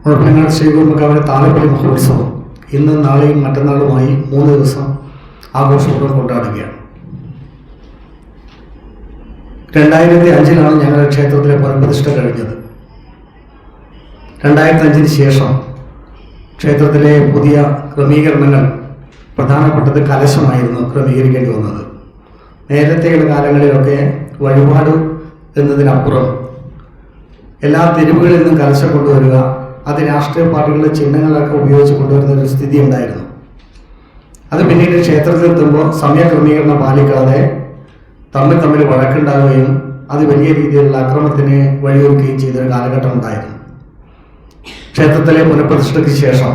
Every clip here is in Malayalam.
മുഴപ്പിലങ്ങാട് ശ്രീകുമാരകാവിലെ താലപ്പൊലി മഹോത്സവം ഇന്ന് നാളെയും മറ്റന്നാളുമായി 3 ദിവസം ആഘോഷപൂർവ്വം കൊണ്ടാടുകയാണ്. 2005 ഞങ്ങളുടെ ക്ഷേത്രത്തിലെ പുനഃപ്രതിഷ്ഠ കഴിഞ്ഞത്. 2005 ശേഷം ക്ഷേത്രത്തിലെ പുതിയ ക്രമീകരണങ്ങൾ പ്രധാനപ്പെട്ടത് കലശമായിരുന്നു ക്രമീകരിക്കേണ്ടി വന്നത്. നേരത്തെയുള്ള കാലങ്ങളിലൊക്കെ വഴിപാട് എന്നതിനപ്പുറം എല്ലാ തെരുവുകളിൽ നിന്നും കലശം കൊണ്ടുവരിക, അത് രാഷ്ട്രീയ പാർട്ടികളുടെ ചിഹ്നങ്ങളൊക്കെ ഉപയോഗിച്ച് കൊണ്ടുവരുന്ന ഒരു സ്ഥിതി ഉണ്ടായിരുന്നു. അത് പിന്നീട് ക്ഷേത്രത്തിലെത്തുമ്പോൾ സമയക്രമീകരണം പാലിക്കാതെ തമ്മിൽ വഴക്കുണ്ടാവുകയും അത് വലിയ രീതിയിലുള്ള അക്രമത്തിന് വഴിയൊരുക്കുകയും ചെയ്തൊരു കാലഘട്ടം ഉണ്ടായിരുന്നു. ക്ഷേത്രത്തിലെ പുനഃപ്രതിഷ്ഠയ്ക്ക് ശേഷം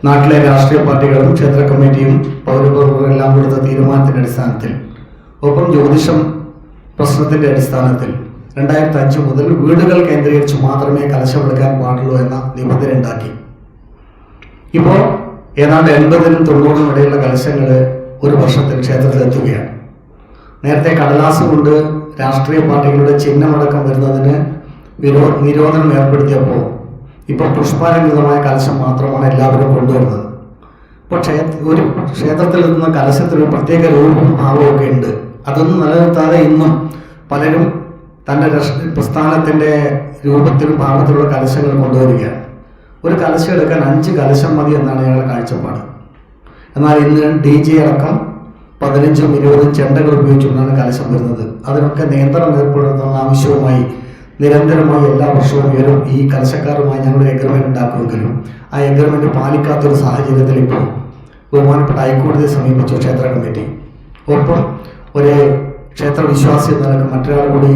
നാട്ടിലെ രാഷ്ട്രീയ പാർട്ടികളും ക്ഷേത്ര കമ്മിറ്റിയും പൗരപ്രമുഖരും എല്ലാം കൊടുത്ത തീരുമാനത്തിൻ്റെ അടിസ്ഥാനത്തിൽ, ഒപ്പം ജ്യോതിഷം പ്രശ്നത്തിൻ്റെ അടിസ്ഥാനത്തിൽ 2005 മുതൽ വീടുകൾ കേന്ദ്രീകരിച്ച് മാത്രമേ കലശമെടുക്കാൻ പാടുള്ളൂ എന്ന നിബന്ധന ഉണ്ടാക്കി. ഇപ്പോൾ ഏതാണ്ട് 80-നും 90-നും ഇടയിലുള്ള കലശങ്ങൾ ഒരു വർഷത്തിൽ ക്ഷേത്രത്തിലെത്തുകയാണ്. നേരത്തെ കടലാസ് കൊണ്ട് രാഷ്ട്രീയ പാർട്ടികളുടെ ചിഹ്നമടക്കം വരുന്നതിന് നിരോധനം ഏർപ്പെടുത്തിയപ്പോൾ ഇപ്പോൾ പുഷ്പാലങ്കൃതമായ കലശം മാത്രമാണ് എല്ലാവരും കൊണ്ടുവരുന്നത്. ഇപ്പോൾ ഒരു ക്ഷേത്രത്തിൽ എത്തുന്ന കലശത്തിനൊരു പ്രത്യേക രൂപവും ഭാവവും ഒക്കെ ഉണ്ട്. അതൊന്നും നിലനിർത്താതെ ഇന്നും പലരും തൻ്റെ പ്രസ്ഥാനത്തിൻ്റെ രൂപത്തിലും ഭാവത്തിലുള്ള കലശങ്ങൾ കൊണ്ടുവരികയാണ്. ഒരു കലശം എടുക്കാൻ 5 കലശം മതി എന്നാണ് ഞങ്ങളുടെ കാഴ്ചപ്പാട്. എന്നാൽ ഇന്ന് DJ അടക്കം 15ഉം 20ഉം ചെണ്ടകൾ ഉപയോഗിച്ചുകൊണ്ടാണ് കലശം വരുന്നത്. അതിനൊക്കെ നിയന്ത്രണം ഏർപ്പെടുത്തുന്ന ആവശ്യവുമായി നിരന്തരമായി എല്ലാ വർഷവും ഈ കലശക്കാരുമായി ഞങ്ങൾ എഗ്രിമെൻ്റ് ഉണ്ടാക്കുമെങ്കിലും ആ എഗ്രിമെൻ്റ് പാലിക്കാത്തൊരു സാഹചര്യത്തിൽ ഇപ്പോൾ ബഹുമാനപ്പെട്ട ഹൈക്കോടതിയെ സമീപിച്ചു ക്ഷേത്ര കമ്മിറ്റി. ഒപ്പം ഒരു ക്ഷേത്ര വിശ്വാസി എന്ന നിലക്ക് മറ്റൊരാൾ കൂടി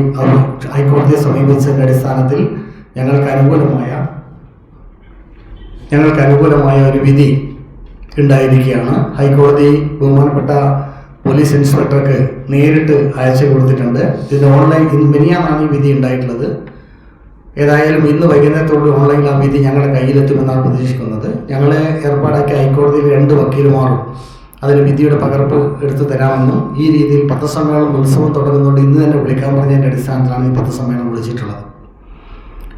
ഹൈക്കോടതിയെ സമീപിച്ചതിൻ്റെ അടിസ്ഥാനത്തിൽ ഞങ്ങൾക്ക് അനുകൂലമായ ഒരു വിധി ഉണ്ടായിരിക്കുകയാണ്. ഹൈക്കോടതി ബഹുമാനപ്പെട്ട പോലീസ് ഇൻസ്പെക്ടർക്ക് നേരിട്ട് അയച്ചു കൊടുത്തിട്ടുണ്ട്. ഇതിന് മിനിയാന്നാണ് ഈ വിധി ഉണ്ടായിട്ടുള്ളത്. ഏതായാലും ഇന്ന് വൈകുന്നേരത്തോട് ഓൺലൈനിൽ ആ വിധി ഞങ്ങളുടെ കയ്യിലെത്തുമെന്നാണ് പ്രതീക്ഷിക്കുന്നത്. ഞങ്ങളെ ഏർപ്പാടാക്കിയ ഹൈക്കോടതിയിൽ 2 വക്കീലുമാറും അതിന് വിധിയുടെ പകർപ്പ് എടുത്തു തരാമെന്നും ഈ രീതിയിൽ പത്രസമ്മേളനം ഉത്സവം തുടങ്ങുന്നതുകൊണ്ട് ഇന്ന് തന്നെ വിളിക്കാൻ പറഞ്ഞതിൻ്റെ അടിസ്ഥാനത്തിലാണ് ഈ പത്രസമ്മേളനം വിളിച്ചിട്ടുള്ളത്.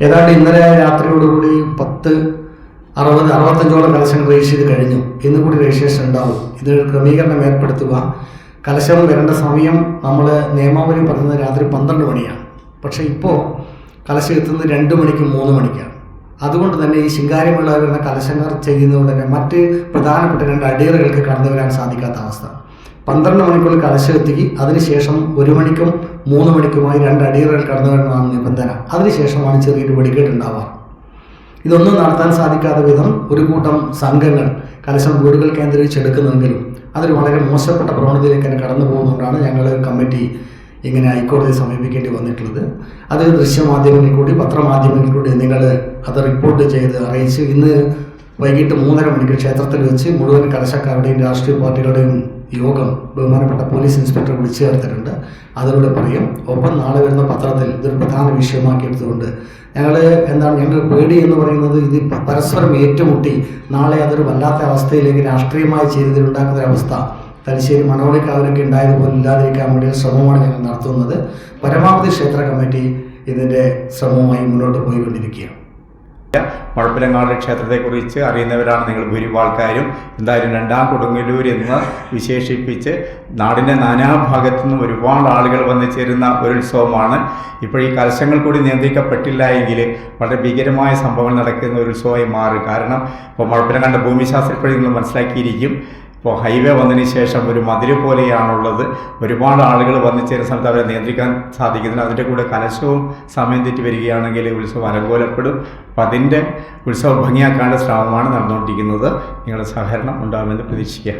ഏതാണ്ട് ഇന്നലെ രാത്രിയോടുകൂടി 65ഓളം കലശങ്ങൾ രജിസ്റ്റർ ചെയ്ത് കഴിഞ്ഞു. ഇന്ന് കൂടി രജിസ്ട്രേഷൻ ഉണ്ടാവും. ഇതിനൊരു ക്രമീകരണം ഏർപ്പെടുത്തുക. കലശം വരേണ്ട സമയം നമ്മൾ നിയമാവലി പറയുന്നത് രാത്രി 12 മണിയാണ്. പക്ഷേ ഇപ്പോൾ കലശം എത്തുന്നത് 2 മണിക്കും 3 മണിക്കാണ്. അതുകൊണ്ട് തന്നെ ഈ ശിങ്കാരിമേള വരുന്ന കലശങ്ങൾ ചെയ്യുന്നതുകൊണ്ട് തന്നെ മറ്റ് പ്രധാനപ്പെട്ട 2 അടിയറകൾക്ക് കടന്നു വരാൻ സാധിക്കാത്ത അവസ്ഥ. 12 മണിക്കുള്ളിൽ കലശം എത്തി, അതിനുശേഷം 1 മണിക്കും 3 മണിക്കുമായി 2 അടിയറകൾ കടന്നു വരണമെന്നാണ് നിബന്ധന. അതിനുശേഷമാണ് ചെറിയൊരു വെടിക്കെട്ട് ഉണ്ടാവാറ്. ഇതൊന്നും നടത്താൻ സാധിക്കാത്ത വിധം ഒരു കൂട്ടം സംഘങ്ങൾ കലശം വീടുകൾ കേന്ദ്രീകരിച്ചെടുക്കുന്നെങ്കിലും അതൊരു വളരെ മോശപ്പെട്ട പ്രവണതയിലേക്ക് തന്നെ കടന്നു പോകുന്നതുകൊണ്ടാണ് ഞങ്ങൾ കമ്മിറ്റി ഇങ്ങനെ ഹൈക്കോടതിയെ സമീപിക്കേണ്ടി വന്നിട്ടുള്ളത്. അത് ദൃശ്യമാധ്യമങ്ങളിൽ കൂടി പത്രമാധ്യമങ്ങളിൽ കൂടി നിങ്ങൾ അത് റിപ്പോർട്ട് ചെയ്ത് അറിയിച്ച് ഇന്ന് വൈകിട്ട് 3:30 മണിക്ക് ക്ഷേത്രത്തിൽ വെച്ച് മുഴുവൻ കലശക്കാരുടെയും രാഷ്ട്രീയ പാർട്ടികളുടെയും യോഗം ബഹുമാനപ്പെട്ട പോലീസ് ഇൻസ്പെക്ടർ വിളിച്ചു ചേർത്തിട്ടുണ്ട്. അതിലൂടെ പറയും. ഒപ്പം നാളെ വരുന്ന പത്രത്തിൽ ഇതൊരു പ്രധാന വിഷയമാക്കി എടുത്തുകൊണ്ട് ഞങ്ങൾ പേടി എന്ന് പറയുന്നത് ഇത് പരസ്പരം ഏറ്റുമുട്ടി നാളെ അതൊരു വല്ലാത്ത അവസ്ഥയിലേക്ക് രാഷ്ട്രീയമായി ചെയ്തതിലുണ്ടാക്കുന്ന ഒരവസ്ഥ തലശ്ശേരി മണവള്ളിക്കാവിലൊക്കെ ഉണ്ടായതുപോലെ ഇല്ലാതിരിക്കാൻ വേണ്ടിയുള്ള ശ്രമമാണ് ഞങ്ങൾ നടത്തുന്നത്. പരമാവധി ക്ഷേത്ര കമ്മിറ്റി ഇതിൻ്റെ ശ്രമവുമായി മുന്നോട്ട് പോയിക്കൊണ്ടിരിക്കുകയാണ്. മുഴപ്പിലങ്ങാട് ക്ഷേത്രത്തെക്കുറിച്ച് അറിയുന്നവരാണ് നിങ്ങൾ ഭൂരിഭാഗം ആൾക്കാരും. എന്തായാലും 2-ാം കൊടുങ്ങല്ലൂർ എന്ന് വിശേഷിപ്പിച്ച് നാടിൻ്റെ നാനാഭാഗത്തു നിന്നും ഒരുപാട് ആളുകൾ വന്നു ചേരുന്ന ഒരു ഉത്സവമാണ്. ഇപ്പോൾ ഈ കലശങ്ങൾ കൂടി നിയന്ത്രിക്കപ്പെട്ടില്ല എങ്കിൽ വളരെ ഭീകരമായ സംഭവങ്ങൾ നടക്കുന്ന ഒരു ഉത്സവമായി മാറും. കാരണം ഇപ്പോൾ മുഴപ്പിലങ്ങാട് ഭൂമിശാസ്ത്രപ്പടി നിങ്ങൾ മനസ്സിലാക്കിയിരിക്കും. ഇപ്പോൾ ഹൈവേ വന്നതിന് ശേഷം ഒരു മതിൽ പോലെയാണുള്ളത്. ഒരുപാട് ആളുകൾ വന്നു ചേരുന്ന സമയത്ത് അവരെ നിയന്ത്രിക്കാൻ സാധിക്കുന്നില്ല. അതിൻ്റെ കൂടെ കലശവും സമയം തെറ്റി വരികയാണെങ്കിൽ ഉത്സവം അലങ്കോലപ്പെടും. അപ്പം അതിൻ്റെ ഉത്സവം ഭംഗിയാക്കാനുള്ള ശ്രമമാണ് നടന്നുകൊണ്ടിരിക്കുന്നത്. നിങ്ങളുടെ സഹകരണം ഉണ്ടാകുമെന്ന് പ്രതീക്ഷിക്കുക.